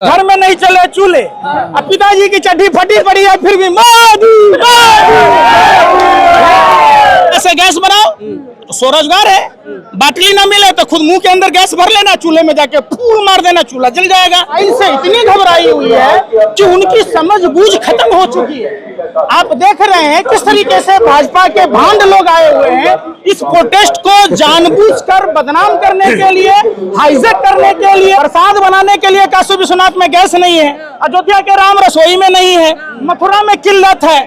घर में नहीं चले चूल्हे, अब पिताजी की चड्डी फटी पड़ी है फिर भी मोदी ऐसे गैस बनाओ तो स्वरोजगार है। बाटली ना मिले तो खुद मुंह के अंदर गैस भर लेना, चूल्हे में जाके फूल मार देना, चूल्हा जल जाएगा। इनसे इतनी घबराई हुई है कि उनकी समझ बूझ खत्म हो चुकी है। आप देख रहे हैं किस तरीके से भाजपा के भांड लोग आए हुए हैं इस प्रोटेस्ट को जानबूझकर बदनाम करने के लिए, हाईजैक करने के लिए, प्रसाद बनाने के लिए। काशी विश्वनाथ में गैस नहीं है, अयोध्या के राम रसोई में नहीं है, मथुरा में किल्लत है।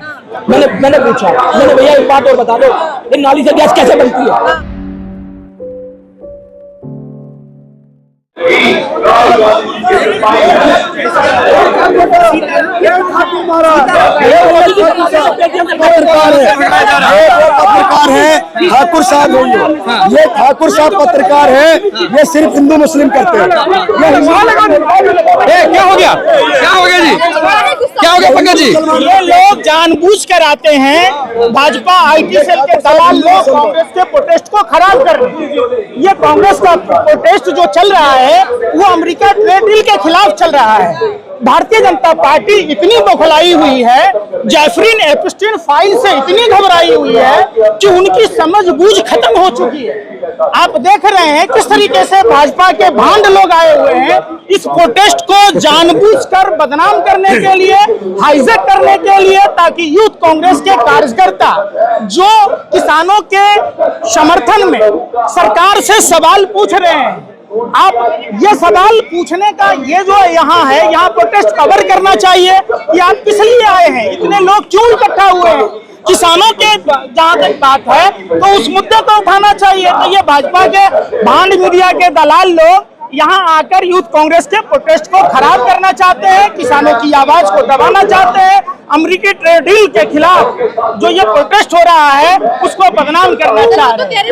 मैंने पूछा, मैंने भैया एक बात और बता दो, इन नाली से गैस कैसे बनती है? पत्रकार है ठाकुर साहब, ये ठाकुर साहब पत्रकार है, ये सिर्फ हिंदू मुस्लिम करते हैं। क्या हो गया जी, क्या हो गया पंकज जी? ये लोग जानबूझ कर आते हैं, भाजपा आईटी सेल के दलाल लोग कांग्रेस के प्रोटेस्ट को खराब कर रहे हैं। ये कांग्रेस का प्रोटेस्ट जो चल रहा है वो अमेरिका ट्रेड डील के खिलाफ चल रहा है। भारतीय जनता पार्टी इतनी बौखलाई हुई है, जेफरीन एप्स्टीन फाइल से इतनी घबराई हुई है कि उनकी समझ बूझ खत्म हो चुकी है। आप देख रहे हैं किस तरीके से भाजपा के भांड लोग आए हुए हैं इस प्रोटेस्ट को जानबूझकर बदनाम करने के लिए, हाईजैक करने के लिए, ताकि यूथ कांग्रेस के कार्यकर्ता जो किसानों के समर्थन में सरकार से सवाल पूछ रहे हैं, आप ये सवाल पूछने का ये जो यहाँ है, यहाँ प्रोटेस्ट कवर करना चाहिए कि आप किस लिए आए हैं, इतने लोग क्यों इकट्ठा हुए हैं। किसानों के जहाँ तक बात है तो उस मुद्दे को उठाना चाहिए। तो ये भाजपा के भांड मीडिया के दलाल लोग यहाँ आकर यूथ कांग्रेस के प्रोटेस्ट को खराब करना चाहते हैं, किसानों की आवाज को दबाना चाहते हैं, अमेरिकी ट्रेड डील के खिलाफ जो ये प्रोटेस्ट हो रहा है उसको बदनाम करना चाहते हैं।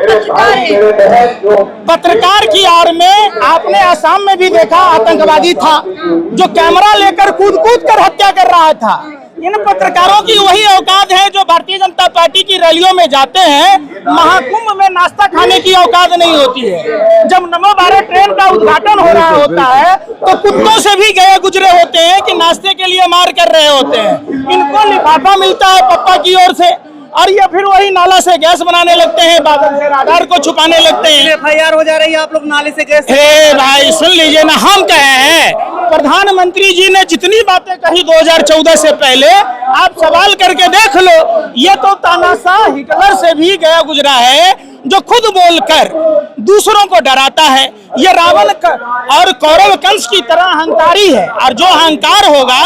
पत्रकार की आड़ में आपने असम में भी देखा आतंकवादी था जो कैमरा लेकर कूद कर हत्या कर रहा था। इन पत्रकारों की वही औकात है जो भारतीय जनता पार्टी की रैलियों में जाते हैं, महाकुंभ में नाश्ता खाने की औकात नहीं होती है। जब नमो भारत ट्रेन का उद्घाटन हो रहा होता है तो कुत्तों से भी गए गुजरे होते हैं कि नाश्ते के लिए मार कर रहे होते हैं। इनको लिफाफा मिलता है पप्पा की ओर से और ये फिर वही नाला से गैस बनाने लगते हैं, बादल से राडार को छुपाने लगते हैं। FIR हो जा रही है, आप लोग नाले से गैस। भाई सुन लीजिए ना, हम कहे हैं प्रधानमंत्री जी ने जितनी बातें कही 2014 से पहले, आप सवाल करके देख लो। ये तो तानाशाह हिटलर से भी गया गुजरा है जो खुद बोलकर दूसरों को डराता है। ये रावण और कौरव कंस की तरह अहंकारी है और जो अहंकार होगा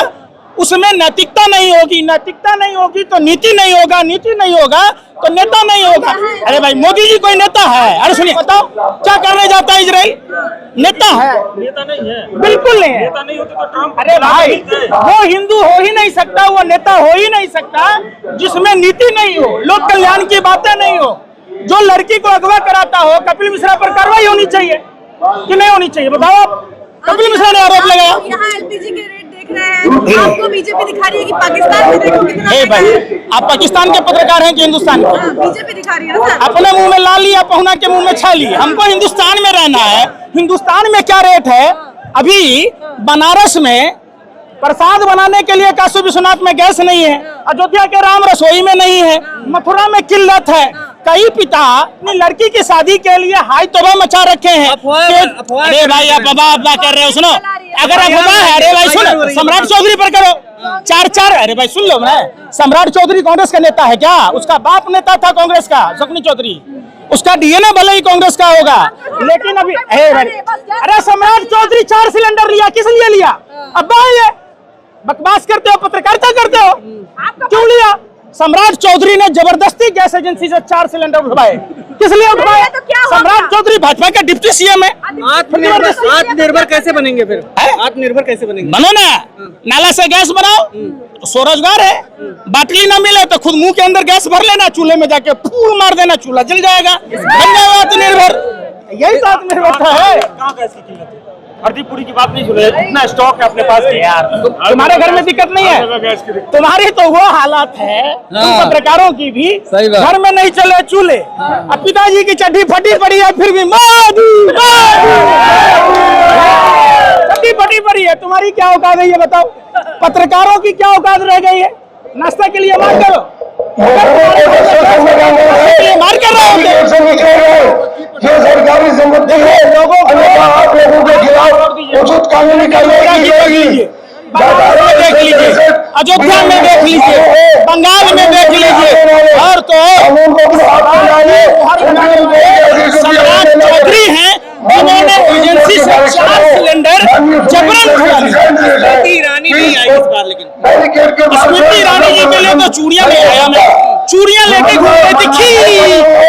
उसमें नैतिकता नहीं होगी, नैतिकता नहीं होगी तो नीति नहीं होगा, नीति नहीं होगा तो नेता नहीं होगा। अरे भाई मोदी जी कोई नेता है? अरे सुनिए, बताओ क्या करने जाता है इजराइल? नेता है? नेता नहीं है, बिल्कुल नहीं है। नेता नहीं होते तो ट्रम्प। अरे भाई वो हिंदू हो ही नहीं सकता, वो नेता हो ही नहीं सकता जिसमें नीति नहीं हो, लोक कल्याण की बातें नहीं हो। जो लड़की को अगवा कराता हो, कपिल मिश्रा पर कार्रवाई होनी चाहिए कि नहीं होनी चाहिए? बताओ आप। कपिल मिश्रा ने आरोप लगाया। यहाँ LPG के रेट देख रहे हैं, आपको बीजेपी दिखा रही है कि पाकिस्तान में देखो कितना। भाई आप पाकिस्तान के पत्रकार हैं कि हिंदुस्तान के? बीजेपी दिखा रही है ना सर। अपने मुंह में ला लिया, पहुना के मुंह में छा लिया। हमको हिंदुस्तान में रहना है। हिंदुस्तान में क्या रेट है? अभी बनारस में प्रसाद बनाने के लिए काशी विश्वनाथ में गैस नहीं है, अयोध्या के राम रसोई में नहीं है, मथुरा में किल्लत है। कई पिता अपनी लड़की की शादी के लिए हाई तौबा मचा रखे हैं। अरे भाई आप अफवाह कर रहे हो, सुनो। अगर अफवाह है, अरे भाई सुनो, सम्राट चौधरी पर करो चार। अरे भाई सुन लो, मैं सम्राट चौधरी कांग्रेस का नेता है क्या? उसका बाप नेता था कांग्रेस का, शकुनी चौधरी। उसका DNA भले ही कांग्रेस का होगा, लेकिन अभी अरे सम्राट चौधरी 4 सिलेंडर लिया, किस लिए लिया? अब्बा ये बकवास करते हो, पत्रकारिता करते हो, क्यों लिया? सम्राट चौधरी ने जबरदस्ती गैस एजेंसी से 4 सिलेंडर उठवाए, किस लिए उठवाए? सम्राट चौधरी भाजपा का डिप्टी CM है। आत्मनिर्भर कैसे बनेंगे फिर? आत्मनिर्भर कैसे बनेंगे? बनो ना, नाला से गैस बनाओ तो स्वरोजगार है। बाटली ना मिले तो खुद मुंह के अंदर गैस भर लेना, चूल्हे में जाके फूल मार देना, चूल्हा जल जाएगा। आत्मनिर्भर, यही तो आत्मनिर्भरता है। हरदीपुरी की बात नहीं सुने, इतना स्टॉक है अपने पास यार। तुम्हारे घर में दिक्कत नहीं है? तुम्हारी तो वो हालात है तुम पत्रकारों की भी। घर में नहीं चले चूल्हे, अब पिताजी की चड्डी फटी पड़ी है फिर भी मोदी रोटी फटी पड़ी है, तुम्हारी क्या औकात है ये बताओ? पत्रकारों की क्या औकात रह गई है? नाश्ता के लिए मार करो, मार कर रहे हो जो सरकारी संपत्ति है लोगों आप लोगों के खिलाफ उचित कानूनी कार्रवाई की देख लीजिए, अयोध्या में देख लीजिए, बंगाल में देख लीजिए, और तो सम्राट चौधरी हैं जिन्होंने एजेंसी से 4 सिलेंडर जबरन खुला लिया। स्मृति ईरानी नहीं आई इस बार, लेकिन स्मृति ईरानी जी के लिए तो चूड़ियां ले आया मैं, चूड़ियां लेके घूम रही थी,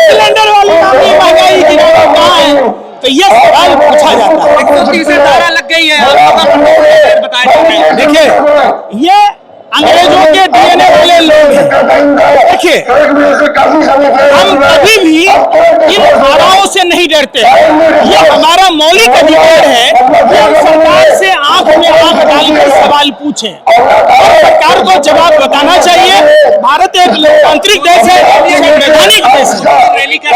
सिलेंडर वाली महंगाई की कहाँ है? तो ये सवाल पूछा जाता है। 130 धारा लग गई है, बताया। देखिए, ये अंग्रेजों के डीएनए वाले लोग हैं। देखिए, हम कभी भी इन धाराओं से नहीं डरते, ये हमारा मौलिक अधिकार है कि हम सरकार से आंख में आंख डालकर सवाल पूछें और सरकार को जवाब बताना चाहिए। भारत एक लोकतांत्रिक देश है, संवैधानिक देश है। रैली कर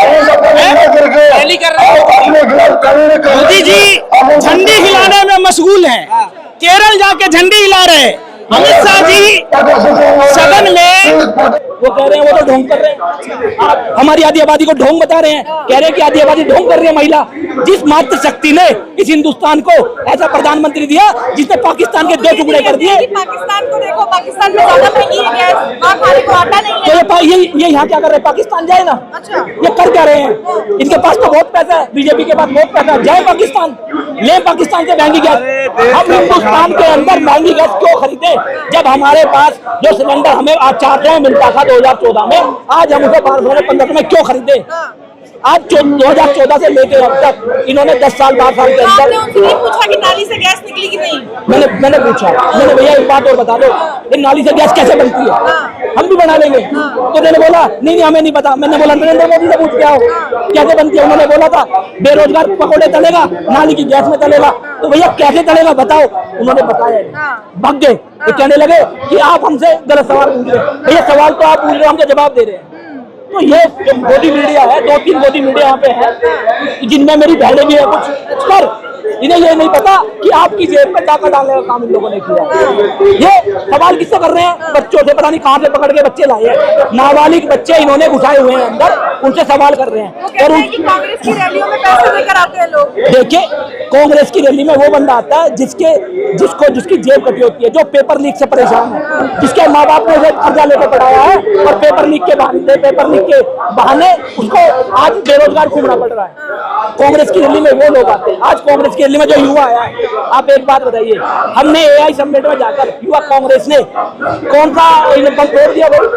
रहे हो, मोदी जी झंडी हिलाने में मशगूल हैं, केरल जाके झंडी हिला रहे हैं। अमित शाह जी सदन में वो कह रहे हैं, वो तो ढोंग कर रहे हैं, आप हमारी आधी आबादी को ढोंग बता रहे हैं, कह रहे हैं कि आधी आबादी ढोंग कर रही है महिला। जिस मात्र शक्ति ने इस हिंदुस्तान को ऐसा प्रधानमंत्री दिया जिसने पाकिस्तान के 2 टुकड़े कर दिए। पाकिस्तान को देखो, पाकिस्तान में ज्यादा महंगी है गैस, वहाँ खाने को आटा नहीं है। तो ये यहाँ क्या कर रहे हैं? पाकिस्तान जाए ना, अच्छा, ये कर क्या रहे हैं? इनके पास तो बहुत पैसा है, बीजेपी के पास बहुत पैसा है, जाए पाकिस्तान, ले पाकिस्तान से महंगी गैस। हम हिंदुस्तान के अंदर महंगी गैस क्यों खरीदे जब हमारे पास जो सिलेंडर हमें आज 400 में मिलता था 2014 में, आज हम उसे 1200 में 1500 में क्यों खरीदे? आज 2014 से लेके अब तक इन्होंने 10 साल 12 साल के अंदर। आपने उनसे नहीं पूछा कि नाली से गैस निकली कि नहीं? मैंने पूछा, मैंने भैया एक बात और बता दो, ये नाली से गैस कैसे बनती है? हम भी बना लेंगे। तो उन्होंने बोला नहीं हमें नहीं पता। मैंने बोला नरेंद्र मोदी से पूछ के आओ कैसे बनती है। उन्होंने बोला था बेरोजगार पकौड़े तलेगा, नाली की गैस में तलेगा। तो भैया कैसे तलेगा बताओ? उन्होंने बताया, भाग गए। तो कहने लगे कि आप हमसे गलत सवाल पूछ रहे हैं। भैया सवाल तो आप पूछ रहे हो, हमसे जवाब दे रहे हैं। तो ये जो मोदी मीडिया है, 2-3 मोदी मीडिया यहाँ पे है जिनमें मेरी बहनें भी है कुछ, पर इन्हें ये नहीं पता कि आपकी जेब में टाका डालने का काम इन लोगों ने किया। ये सवाल किससे कर रहे हैं? बच्चों से, पता नहीं कहाँ से पकड़ के बच्चे लाए हैं, नाबालिग बच्चे इन्होंने घुसाए हुए हैं अंदर, उनसे सवाल कर रहे हैं। और कांग्रेस की रैलियों में पैसे लेकर आते हैं लोग। देखिए, कांग्रेस की रैली में वो बंदा आता है जिसकी जेब कटी होती है, जो पेपर लीक से परेशान है, जिसके माँ बाप ने उसे कर्जा लेकर पढ़ाया है और पेपर लीक के बहाने उसको आज बेरोजगार घूमना पड़ रहा है। कांग्रेस की रैली में वो लोग आते हैं। आज कांग्रेस की रैली में जो युवा आया है, आप एक बात बताइए, हमने AI समिट में जाकर युवा कांग्रेस ने कौन सा बल तोड़ दिया भाई?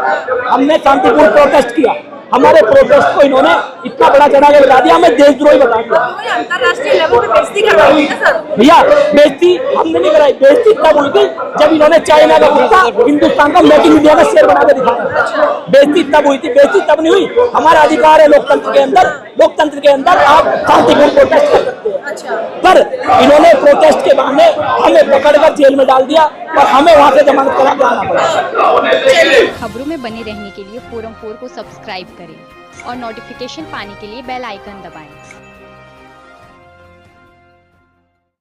हमने शांतिपूर्ण प्रोटेस्ट किया, हमारे प्रोटेस्ट को इन्होंने इतना बड़ा चढ़ा के बता दिया, हमें देशद्रोही बता दिया। अंतरराष्ट्रीय लेवल पे बेइज्जती करवाई है सर। भैया बेइज्जती हमने नहीं कराई, बेइज्जती तब हुई थी जब इन्होंने चाइना का कुत्ता हिंदुस्तान का मेक इन इंडिया का शेयर बना के दिखाया। बेइज्जती तब हुई थी, बेइज्जती तब नहीं हुई। हमारा अधिकार है लोकतंत्र के अंदर आप शांतिपूर्ण प्रोटेस्ट कर सकते हैं। पर इन्होंने प्रोटेस्ट के बहाने हमें पकड़कर जेल में डाल दिया और हमें वहाँ से जमानत करा के आना पड़ा। खबरों में बने रहने के लिए फोरम 4 को सब्सक्राइब करें और नोटिफिकेशन पाने के लिए बेल आइकन दबाएं।